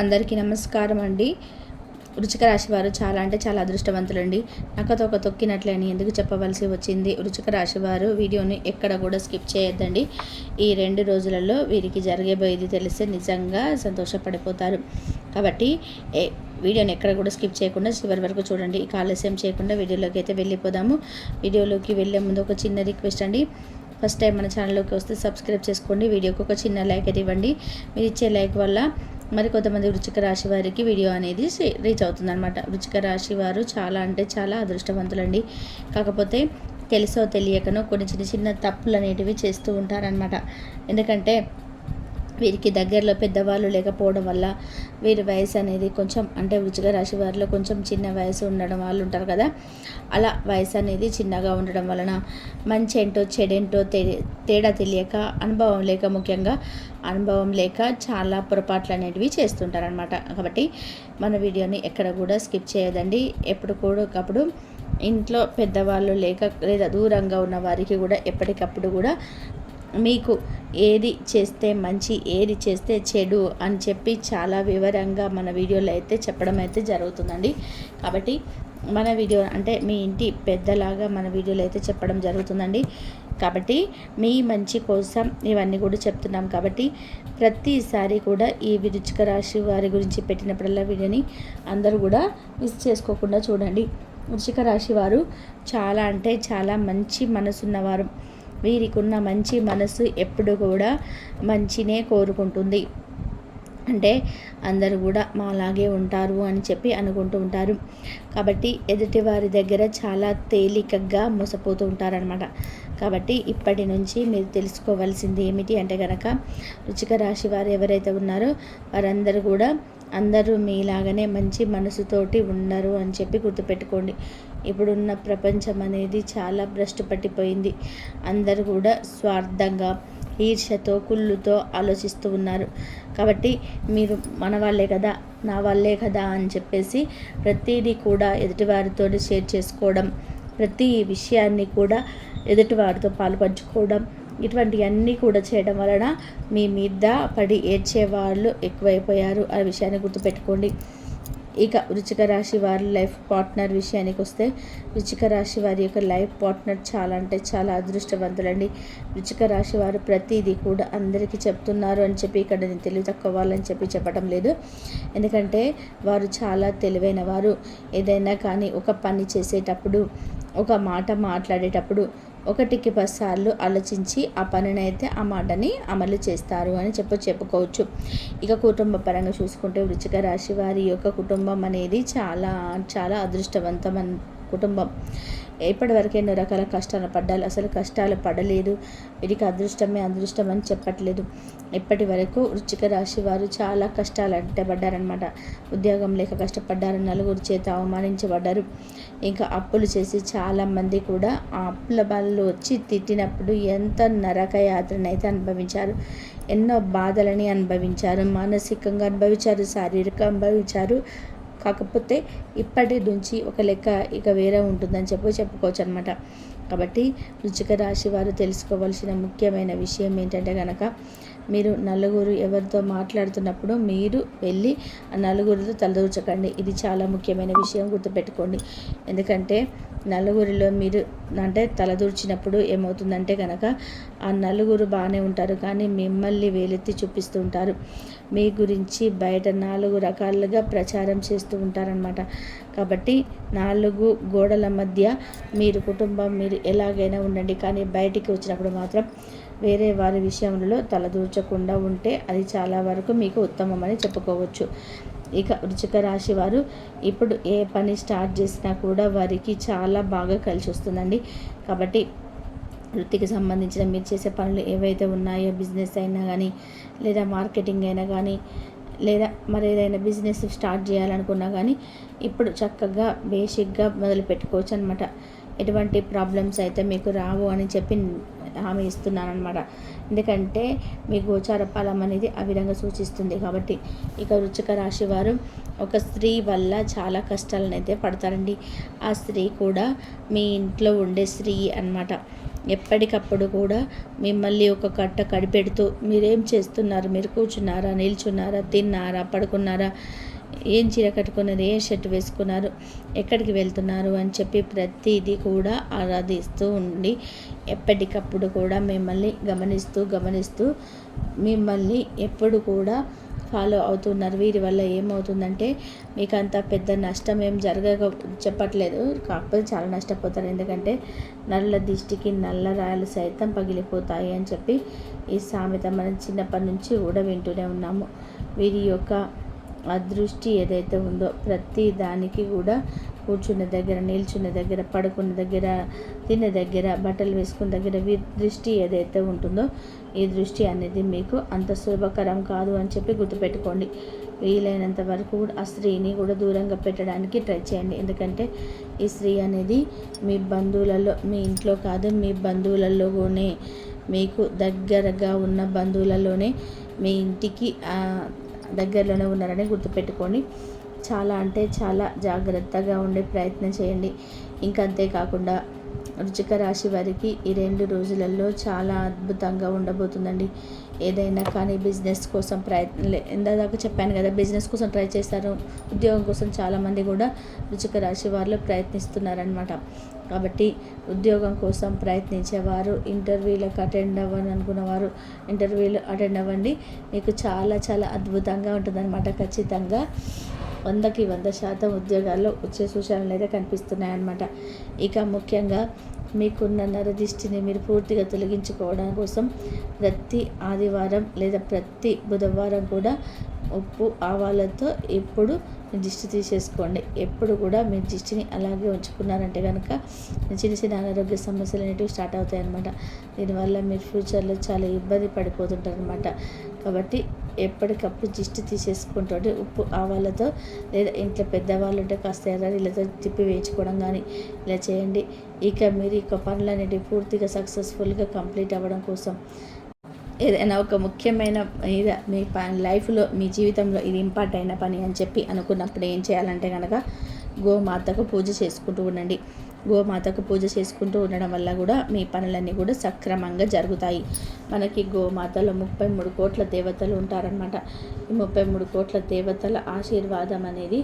అందరికీ నమస్కారం అండి. వృశ్చిక రాశి వారు చాలా అంటే చాలా అదృష్టవంతులండి. నక్కతో ఒక తొక్కినట్లని ఎందుకు చెప్పవలసి వచ్చింది. వృశ్చిక రాశి వారు వీడియోని ఎక్కడ కూడా స్కిప్ చేయొద్దండి. ఈ 2 రోజులలో వీరికి జరగబోయేది తెలిస్తే నిజంగా సంతోషపడిపోతారు. కాబట్టి వీడియోని ఎక్కడ కూడా స్కిప్ చేయకుండా చివరి వరకు చూడండి. ఇక ఆలస్యం చేయకుండా వీడియోలోకి అయితే వెళ్ళిపోదాము. వీడియోలోకి వెళ్ళే ముందు ఒక చిన్న రిక్వెస్ట్ అండి. ఫస్ట్ టైం మన ఛానల్లోకి వస్తే సబ్స్క్రైబ్ చేసుకోండి. వీడియోకి ఒక చిన్న లైక్ అయితే ఇవ్వండి. మీరు ఇచ్చే లైక్ వల్ల మరి కొంతమంది వృశ్చిక రాశి వారికి వీడియో అనేది రీచ్ అవుతుందన్నమాట. వృశ్చిక రాశి వారు చాలా అంటే చాలా అదృష్టవంతులండి. కాకపోతే తెలుసో తెలియకనో కొన్ని చిన్న చిన్న తప్పులు అనేటివి చేస్తూ ఉంటారనమాట. ఎందుకంటే వీరికి దగ్గరలో పెద్దవాళ్ళు లేకపోవడం వల్ల వీరి వయసు అనేది కొంచెం అంటే వృశ్చిక రాశి వారిలో కొంచెం చిన్న వయసు ఉండడం వాళ్ళు ఉంటారు కదా, అలా వయసు అనేది చిన్నగా ఉండడం వలన మంచి ఏంటో చెడేంటో తేడా తెలియక అనుభవం లేక, ముఖ్యంగా అనుభవం లేక చాలా పొరపాట్లు అనేటివి చేస్తుంటారనమాట. కాబట్టి మన వీడియోని ఎక్కడ కూడా స్కిప్ చేయదండి. ఎప్పటికప్పుడు ఇంట్లో పెద్దవాళ్ళు లేదా దూరంగా ఉన్న వారికి కూడా ఎప్పటికప్పుడు కూడా మీకు ఏది చేస్తే మంచి, ఏది చేస్తే చెడు అని చెప్పి చాలా వివరంగా మన వీడియోలో అయితే చెప్పడం అయితే జరుగుతుందండి. కాబట్టి మన వీడియో అంటే మీ ఇంటి పెద్దలాగా మన వీడియోలో అయితే చెప్పడం జరుగుతుందండి. కాబట్టి మీ మంచి కోసం ఇవన్నీ కూడా చెప్తున్నాం. కాబట్టి ప్రతిసారి కూడా ఈ వృశ్చిక రాశి వారి గురించి పెట్టినప్పుడల్లా వీడియోని అందరూ కూడా మిస్ చేసుకోకుండా చూడండి. వృశ్చిక రాశి వారు చాలా అంటే చాలా మంచి మనసున్నవారు. వీరికి ఉన్న మంచి మనసు ఎప్పుడు కూడా మంచినే కోరుకుంటుంది. అంటే అందరూ కూడా మాలాగే ఉంటారు అని చెప్పి అనుకుంటూ ఉంటారు. కాబట్టి ఎదుటి వారి దగ్గర చాలా తేలికగా మోసపోతూ ఉంటారనమాట. కాబట్టి ఇప్పటి నుంచి మీరు తెలుసుకోవాల్సింది ఏమిటి అంటే కనుక, వృశ్చిక రాశి వారు ఎవరైతే ఉన్నారో వారందరూ కూడా అందరూ మీలాగానే మంచి మనసుతోటి ఉండరు అని చెప్పి గుర్తుపెట్టుకోండి. ఇప్పుడున్న ప్రపంచం అనేది చాలా భ్రష్టు పట్టిపోయింది. అందరూ కూడా స్వార్థంగా, ఈర్ష్యతో, కుళ్ళుతో ఆలోచిస్తూ ఉన్నారు. కాబట్టి మీరు మన వాళ్ళే కదా, నా వాళ్ళే కదా అని చెప్పేసి ప్రతిదీ కూడా ఎదుటివారితో షేర్ చేసుకోవడం, ప్రతి విషయాన్ని కూడా ఎదుటివారితో పాలుపంచుకోవడం, ఇటువంటివన్నీ కూడా చేయడం వలన మీ మీద పడి ఏడ్చేవాళ్ళు ఎక్కువైపోయారు. ఆ విషయాన్ని గుర్తుపెట్టుకోండి. ఇక వృశ్చిక రాశి వారి లైఫ్ పార్ట్నర్ విషయానికి వస్తే, వృశ్చిక రాశి వారి యొక్క లైఫ్ పార్ట్నర్ చాలా అంటే చాలా అదృష్టవంతులండి. వృశ్చిక రాశి వారు ప్రతిదీ కూడా అందరికీ చెప్తున్నారు అని చెప్పి ఇక్కడ నేను తెలివి తక్కువ వాళ్ళని చెప్పి చెప్పడం లేదు. ఎందుకంటే వారు చాలా తెలివైన వారు. ఏదైనా కానీ ఒక పని చేసేటప్పుడు, ఒక మాట మాట్లాడేటప్పుడు 1కి 10 సార్లు ఆలోచించి ఆ పనినైతే, ఆ మాటని అమలు చేస్తారు అని చెప్పుకోవచ్చు. ఇక కుటుంబ పరంగా చూసుకుంటే వృశ్చిక రాశి వారి యొక్క కుటుంబం అనేది చాలా చాలా అదృష్టవంతమైన కుటుంబం. ఇప్పటివరకు ఎన్నో రకాల కష్టాలు పడ్డారు. అసలు కష్టాలు పడలేదు. వీరికి అదృష్టమే అదృష్టం అని చెప్పట్లేదు. ఇప్పటి వరకు వృశ్చిక రాశి వారు చాలా కష్టాలు అంటే పడ్డారనమాట. ఉద్యోగం లేక కష్టపడ్డారు, నలుగురు చేత అవమానించబడ్డారు. ఇంకా అప్పులు చేసి చాలామంది కూడా ఆ అప్పుల వాళ్ళు వచ్చి తిట్టినప్పుడు ఎంత నరక యాత్రనైతే అనుభవించారు. ఎన్నో బాధలని అనుభవించారు, మానసికంగా అనుభవించారు, శారీరకంగా అనుభవించారు. కాకపోతే ఇప్పటి నుంచి ఒక లెక్క ఇక వేరే ఉంటుందని చెప్పుకోవచ్చు అనమాట. కాబట్టి వృశ్చిక రాశి వారు తెలుసుకోవాల్సిన ముఖ్యమైన విషయం ఏంటంటే కనుక, మీరు నలుగురు ఎవరితో మాట్లాడుతున్నప్పుడు మీరు వెళ్ళి ఆ నలుగురితో తలదూర్చకండి. ఇది చాలా ముఖ్యమైన విషయం, గుర్తుపెట్టుకోండి. ఎందుకంటే నలుగురిలో మీరు అంటే తలదూర్చినప్పుడు ఏమవుతుందంటే కనుక, ఆ నలుగురు బాగానే ఉంటారు కానీ మిమ్మల్ని వేలెత్తి చూపిస్తూ ఉంటారు. మీ గురించి బయట 4 రకాలుగా ప్రచారం చేస్తూ ఉంటారనమాట. కాబట్టి 4 గోడల మధ్య మీరు కుటుంబం మీరు ఎలాగైనా ఉండండి, కానీ బయటికి వచ్చినప్పుడు మాత్రం వేరే వారి విషయంలో తలదూర్చకుండా ఉంటే అది చాలా వరకు మీకు ఉత్తమమని చెప్పుకోవచ్చు. ఇక వృశ్చిక రాశి వారు ఇప్పుడు ఏ పని స్టార్ట్ చేసినా కూడా వారికి చాలా బాగా కలిసి వస్తుందండి. కాబట్టి వృత్తికి సంబంధించిన మీరు చేసే పనులు ఏవైతే ఉన్నాయో, బిజినెస్ అయినా కానీ, లేదా మార్కెటింగ్ అయినా కానీ, లేదా మరి ఏదైనా బిజినెస్ స్టార్ట్ చేయాలనుకున్నా కానీ ఇప్పుడు చక్కగా బేసిక్గా మొదలు పెట్టుకోవచ్చు అనమాట. ఎటువంటి ప్రాబ్లమ్స్ అయితే మీకు రావు అని చెప్పి హామీ ఇస్తున్నాను అనమాట. ఎందుకంటే మీ గోచార ఫలం అనేది ఆ విధంగా సూచిస్తుంది. కాబట్టి ఇక వృశ్చిక రాశి వారు ఒక స్త్రీ వల్ల చాలా కష్టాలను అయితే పడతారండి. ఆ స్త్రీ కూడా మీ ఇంట్లో ఉండే స్త్రీ అన్నమాట. ఎప్పటికప్పుడు కూడా మిమ్మల్ని ఒక కట్ట కడిపెడుతూ మీరేం చేస్తున్నారు, మీరు కూర్చున్నారా, నిల్చున్నారా, తిన్నారా, పడుకున్నారా, ఏం చీర కట్టుకున్నారు, ఏ షర్ట్ వేసుకున్నారు, ఎక్కడికి వెళ్తున్నారు అని చెప్పి ప్రతిదీ కూడా ఆరాధిస్తూ ఉండి ఎప్పటికప్పుడు కూడా మిమ్మల్ని గమనిస్తూ మిమ్మల్ని ఎప్పుడు కూడా ఫాలో అవుతున్నారు. వీరి వల్ల ఏమవుతుందంటే మీకు అంత పెద్ద నష్టం ఏం చెప్పట్లేదు, కాకపోతే చాలా నష్టపోతారు. ఎందుకంటే నల్ల దిష్టికి నల్ల రాయలు సైతం పగిలిపోతాయి అని చెప్పి ఈ సామెత మనం చిన్నప్పటి నుంచి కూడా వింటూనే ఉన్నాము. వీరి యొక్క దృష్టి ఏదైతే ఉందో ప్రతి దానికి కూడా కూర్చున్న దగ్గర, నిల్చున్న దగ్గర, పడుకున్న దగ్గర, తిన్న దగ్గర, బట్టలు వేసుకున్న దగ్గర దృష్టి ఏదైతే ఉంటుందో ఈ దృష్టి అనేది మీకు అంత సులభకరం కాదు అని చెప్పి గుర్తుపెట్టుకోండి. వీలైనంత వరకు కూడా ఆ స్త్రీని కూడా దూరంగా పెట్టడానికి ట్రై చేయండి. ఎందుకంటే ఈ స్త్రీ అనేది మీ బంధువులలో, మీ ఇంట్లో కాదు, మీ బంధువులలోనే, మీకు దగ్గరగా ఉన్న బంధువులలోనే మీ ఇంటికి దగ్గరలోనే ఉన్నారని గుర్తుపెట్టుకొని చాలా అంటే చాలా జాగ్రత్తగా ఉండే ప్రయత్నం చేయండి. ఇంకా అంతేకాకుండా వృశ్చిక రాశి వారికి ఈ 2 రోజులలో చాలా అద్భుతంగా ఉండబోతుందండి. ఏదైనా కానీ బిజినెస్ కోసం ఇందాక చెప్పాను కదా, బిజినెస్ కోసం ట్రై చేస్తారు, ఉద్యోగం కోసం చాలామంది కూడా వృశ్చిక రాశి వారిలో ప్రయత్నిస్తున్నారనమాట. కాబట్టి ఉద్యోగం కోసం ప్రయత్నించేవారు, ఇంటర్వ్యూలకు అటెండ్ అవ్వాలనుకున్నవారు ఇంటర్వ్యూలు అటెండ్ అవ్వండి. మీకు చాలా చాలా అద్భుతంగా ఉంటుందన్నమాట. ఖచ్చితంగా 100కి 100% ఉద్యోగాల్లో వచ్చే సూచనలు అయితే కనిపిస్తున్నాయన్నమాట. ఇక ముఖ్యంగా మీకున్న నరదిష్టిని మీరు పూర్తిగా తొలగించుకోవడం కోసం ప్రతి ఆదివారం లేదా ప్రతి బుధవారం కూడా ఉప్పు ఆవాలతో ఎప్పుడు దిష్టి తీసేసుకోండి. ఎప్పుడు కూడా మీ దిష్టిని అలాగే ఉంచుకున్నారంటే కనుక చిన్న చిన్న అనారోగ్య సమస్యలు అనేటివి స్టార్ట్ అవుతాయి అన్నమాట. దీనివల్ల మీరు ఫ్యూచర్లో చాలా ఇబ్బంది పడిపోతుంటారు అనమాట. కాబట్టి ఎప్పటికప్పుడు దిష్టి తీసేసుకుంటుంటే ఉప్పు ఆవాలతో, లేదా ఇంట్లో పెద్దవాళ్ళు ఉంటే కాస్త ఎర్రనీళ్ళతో తిప్పి వేయించుకోవడం కానీ ఇలా చేయండి. ఇక మీరు ఇక పనులనేటివి పూర్తిగా సక్సెస్ఫుల్గా కంప్లీట్ అవ్వడం కోసం ఏదైనా ఒక ముఖ్యమైన మీ లైఫ్లో, మీ జీవితంలో ఇది ఇంపార్ట్ అయిన పని అని చెప్పి అనుకున్నప్పుడు ఏం చేయాలంటే కనుక గోమాతకు పూజ చేసుకుంటూ ఉండండి. గోమాతకు పూజ చేసుకుంటూ ఉండడం వల్ల కూడా మీ పనులన్నీ కూడా సక్రమంగా జరుగుతాయి. మనకి గోమాతలో 33 కోట్ల దేవతలు ఉంటారనమాట. ఈ 33 కోట్ల దేవతల ఆశీర్వాదం అనేది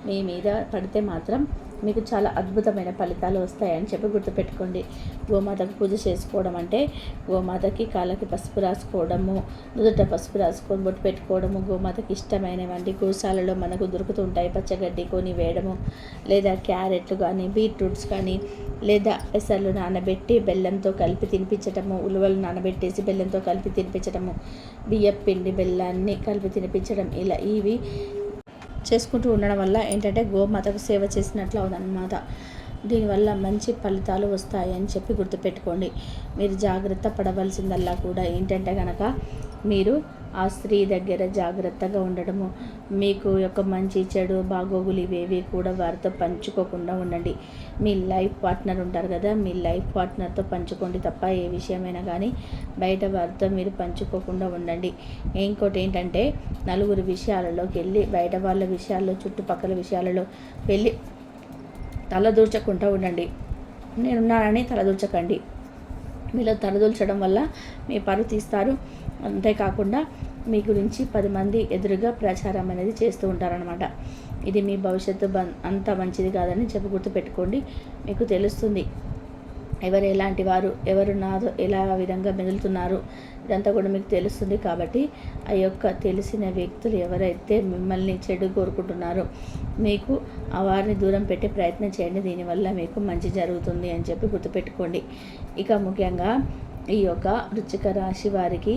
మీ మీద పడితే మాత్రం మీకు చాలా అద్భుతమైన ఫలితాలు వస్తాయని చెప్పి గుర్తుపెట్టుకోండి. గోమాతకు పూజ చేసుకోవడం అంటే గోమాతకి కాళ్ళకి పసుపు రాసుకోవడము, నుదుట పసుపు రాసుకొని బొట్టు పెట్టుకోవడము, గోమాతకి ఇష్టమైనవంటి గోశాలలో మనకు దొరుకుతుంటాయి. పచ్చగడ్డి కొని వేయడము, లేదా క్యారెట్లు కానీ, బీట్రూట్స్ కానీ, లేదా పెసర్లు నానబెట్టి బెల్లంతో కలిపి తినిపించటము, ఉలువలు నానబెట్టేసి బెల్లంతో కలిపి తినిపించటము, బియ్యం పిండి బెల్లాన్ని కలిపి తినిపించడం, ఇలా ఇవి చేసుకుంటూ ఉండడం వల్ల ఏంటంటే గోమాతకు సేవ చేసినట్లు అవుదన్నమాట. దీనివల్ల మంచి ఫలితాలు వస్తాయి అని చెప్పి గుర్తుపెట్టుకోండి. మీరు జాగ్రత్త పడవలసిందల్లా కూడా ఏంటంటే కనుక మీరు ఆ స్త్రీ దగ్గర జాగ్రత్తగా ఉండడము, మీకు యొక్క మంచి చెడు బాగోగులు ఇవేవి కూడా వారితో పంచుకోకుండా ఉండండి. మీ లైఫ్ పార్ట్నర్ ఉంటారు కదా, మీ లైఫ్ పార్ట్నర్తో పంచుకోండి తప్ప ఏ విషయమైనా కానీ బయట వారితో మీరు పంచుకోకుండా ఉండండి. ఇంకోటి ఏంటంటే నలుగురు విషయాలలోకి వెళ్ళి బయట వాళ్ళ విషయాల్లో, చుట్టుపక్కల విషయాలలో వెళ్ళి తలదూర్చకుండా ఉండండి. నేనున్నానని తలదూర్చకండి. మీలో తలదూల్చడం వల్ల మీ పరువు తీస్తారు. అంతేకాకుండా మీ గురించి 10 మంది ఎదురుగా ప్రచారం అనేది చేస్తూ ఉంటారనమాట. ఇది మీ భవిష్యత్తు అంత మంచిది కాదని చెప్పి గుర్తుపెట్టుకోండి. మీకు తెలుస్తుంది ఎవరు ఎలాంటి వారు, ఎవరు నాతో ఎలా విధంగా మెదులుతున్నారు, ఇదంతా కూడా మీకు తెలుస్తుంది. కాబట్టి ఆ యొక్క తెలిసిన వ్యక్తులు ఎవరైతే మిమ్మల్ని చెడు కోరుకుంటున్నారో మీకు వారిని దూరం పెట్టే ప్రయత్నం చేయండి. దీనివల్ల మీకు మంచి జరుగుతుంది అని చెప్పి గుర్తుపెట్టుకోండి. ఇక ముఖ్యంగా ఈ యొక్క వృశ్చిక రాశి వారికి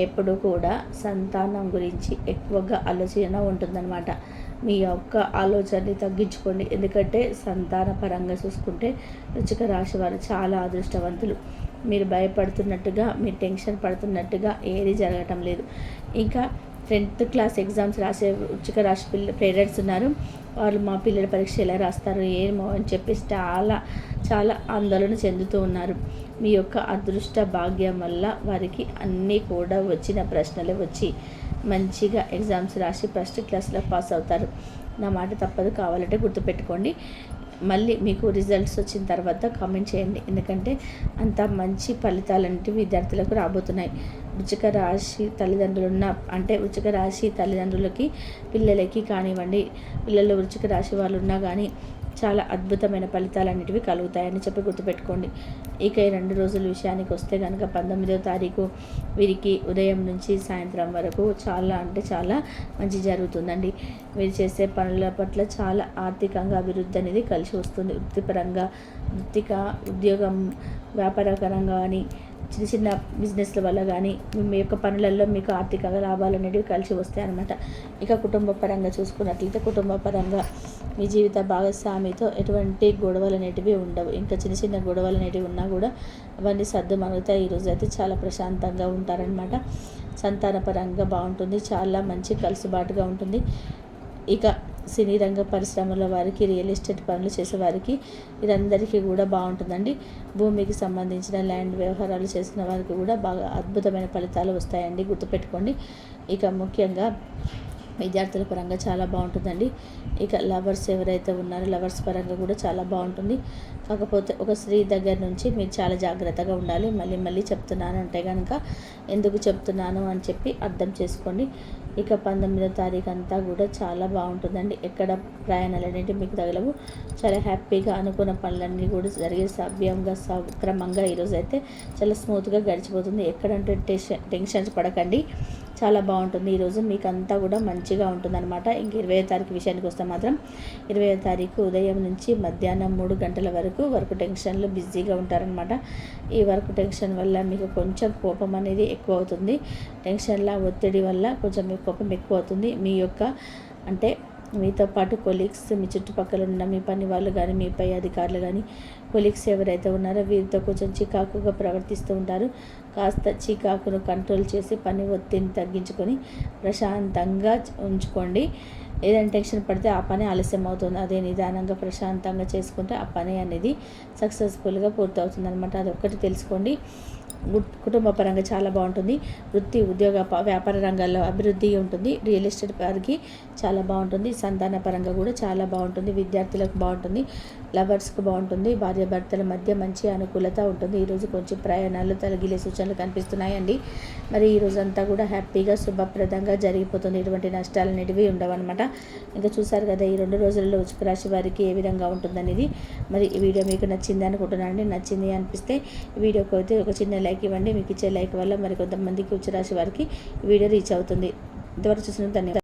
ఎప్పుడు కూడా సంతానం గురించి ఎక్కువగా ఆలోచన ఉంటుందన్నమాట. మీ యొక్క ఆలోచనని తగ్గించుకోండి. ఎందుకంటే సంతాన పరంగా చూసుకుంటే వృశ్చిక రాశి వారు చాలా అదృష్టవంతులు. మీరు భయపడుతున్నట్టుగా, మీరు టెన్షన్ పడుతున్నట్టుగా ఏది జరగటం లేదు. ఇంకా 10th క్లాస్ ఎగ్జామ్స్ రాసే వృశ్చిక రాశి పేరెంట్స్ ఉన్నారు. వాళ్ళు మా పిల్లల పరీక్ష ఎలా రాస్తారు ఏమో అని చెప్పేసి చాలా ఆందోళన చెందుతూ ఉన్నారు. మీ యొక్క అదృష్ట భాగ్యం వల్ల వారికి అన్నీ కూడా వచ్చిన ప్రశ్నలే వచ్చి మంచిగా ఎగ్జామ్స్ రాసి ఫస్ట్ క్లాస్లో పాస్ అవుతారు. నా మాట తప్పదు, కావాలంటే గుర్తుపెట్టుకోండి. మళ్ళీ మీకు రిజల్ట్స్ వచ్చిన తర్వాత కామెంట్ చేయండి. ఎందుకంటే అంత మంచి ఫలితాలంటే విద్యార్థులకు రాబోతున్నాయి. వృశ్చిక రాశి వృశ్చిక రాశి తల్లిదండ్రులకి పిల్లలకి కానివ్వండి, పిల్లలు వృశ్చిక రాశి వాళ్ళు ఉన్నా కానీ చాలా అద్భుతమైన ఫలితాలు అనేటివి కలుగుతాయని చెప్పి గుర్తుపెట్టుకోండి. ఇక ఈ 2 రోజుల విషయానికి వస్తే కనుక 19వ తారీఖు వీరికి ఉదయం నుంచి సాయంత్రం వరకు చాలా మంచి జరుగుతుందండి. వీరు చేసే పనుల పట్ల చాలా ఆర్థికంగా అభివృద్ధి అనేది కలిసి వస్తుంది. వృత్తిపరంగా ఉద్యోగం వ్యాపారకరంగా కానీ చిన్న బిజినెస్ల వల్ల కానీ మీ యొక్క పనులలో మీకు ఆర్థికంగా లాభాలు అనేవి కలిసి వస్తాయి అన్నమాట. ఇక కుటుంబ పరంగా చూసుకున్నట్లయితే కుటుంబ పరంగా మీ జీవిత భాగస్వామితో ఎటువంటి గొడవలు అనేటివి ఉండవు. ఇంకా చిన్న గొడవలు అనేటివి ఉన్నా కూడా అవన్నీ సర్దుమణుగుతాయి. ఈరోజు అయితే చాలా ప్రశాంతంగా ఉంటారనమాట. సంతాన పరంగా బాగుంటుంది, చాలా మంచి కలుసుబాటుగా ఉంటుంది. ఇక సినీ రంగ పరిశ్రమల వారికి, రియల్ ఎస్టేట్ పనులు చేసేవారికి వీరందరికీ కూడా బాగుంటుందండి. భూమికి సంబంధించిన ల్యాండ్ వ్యవహారాలు చేసిన వారికి కూడా బాగా అద్భుతమైన ఫలితాలు వస్తాయండి, గుర్తుపెట్టుకోండి. ఇక ముఖ్యంగా విద్యార్థుల పరంగా చాలా బాగుంటుందండి. ఇక లవర్స్ ఎవరైతే ఉన్నారో లవర్స్ పరంగా కూడా చాలా బాగుంటుంది. కాకపోతే ఒక స్త్రీ దగ్గర నుంచి మీరు చాలా జాగ్రత్తగా ఉండాలి. మళ్ళీ చెప్తున్నాను అంటే కనుక ఎందుకు చెప్తున్నాను అని చెప్పి అర్థం చేసుకోండి. ఇక 19వ తారీఖు అంతా కూడా చాలా బాగుంటుందండి. ఎక్కడ ప్రయాణాలు అనేవి మీకు తగలవు. చాలా హ్యాపీగా అనుకున్న పనులన్నీ కూడా జరిగే సవ్యంగా సక్రమంగా ఈరోజు అయితే చాలా స్మూత్గా గడిచిపోతుంది. ఎక్కడంటే టెన్షన్స్ పడకండి, చాలా బాగుంటుంది. ఈరోజు మీకు అంతా కూడా మంచిగా ఉంటుందన్నమాట. ఇంక 20వ తారీఖు విషయానికి వస్తే మాత్రం 20వ తారీఖు ఉదయం నుంచి మధ్యాహ్నం 3 గంటల వరకు టెన్షన్లు బిజీగా ఉంటారనమాట. ఈ వర్క్ టెన్షన్ వల్ల మీకు కొంచెం కోపం అనేది ఎక్కువ అవుతుంది. టెన్షన్ల ఒత్తిడి వల్ల కొంచెం మీ కోపం ఎక్కువ అవుతుంది. మీ యొక్క మీతో పాటు కొలీగ్స్, మీ చుట్టుపక్కల ఉన్న మీ పని వాళ్ళు కానీ, మీ పై అధికారులు కానీ, కొలీగ్స్ ఎవరైతే ఉన్నారో వీరితో కొంచెం చికాకుగా ప్రవర్తిస్తూ ఉంటారు. కాస్త చికాకును కంట్రోల్ చేసి పని ఒత్తిడిని తగ్గించుకొని ప్రశాంతంగా ఉంచుకోండి. ఏదైనా టెన్షన్ పడితే ఆ పని ఆలస్యం అవుతుంది. అదే నిదానంగా ప్రశాంతంగా చేసుకుంటే ఆ పని అనేది సక్సెస్ఫుల్గా పూర్తవుతుంది అనమాట. అదొక్కటి తెలుసుకోండి. కుటుంబ పరంగా చాలా బాగుంటుంది. వృత్తి, ఉద్యోగ, వ్యాపార రంగాల్లో అభివృద్ధి ఉంటుంది. రియల్ ఎస్టేట్ వారికి చాలా బాగుంటుంది. సంతాన పరంగా కూడా చాలా బాగుంటుంది. విద్యార్థులకు బాగుంటుంది. లవర్స్కి బాగుంటుంది. భార్యాభర్తల మధ్య మంచి అనుకూలత ఉంటుంది. ఈరోజు కొంచెం ప్రయాణాలు తొలగిలే సూచనలు కనిపిస్తున్నాయండి. మరి ఈరోజు అంతా కూడా హ్యాపీగా శుభప్రదంగా జరిగిపోతుంది. ఎటువంటి నష్టాలు అనేటివి ఉండవన్నమాట. ఇంకా చూసారు కదా ఈ 2 రోజులలో వృశ్చిక రాశి వారికి ఏ విధంగా ఉంటుందనేది. మరి ఈ వీడియో మీకు నచ్చింది అనుకుంటున్నానండి. నచ్చింది అనిపిస్తే ఈ వీడియోకి అయితే ఒక చిన్న లైక్ ఇవ్వండి. మీకు ఇచ్చే లైక్ వల్ల మరి కొంతమందికి వృశ్చిక రాశి వారికి ఈ వీడియో రీచ్ అవుతుంది. ఇంతవరకు చూసిన ధన్యవాదాలు.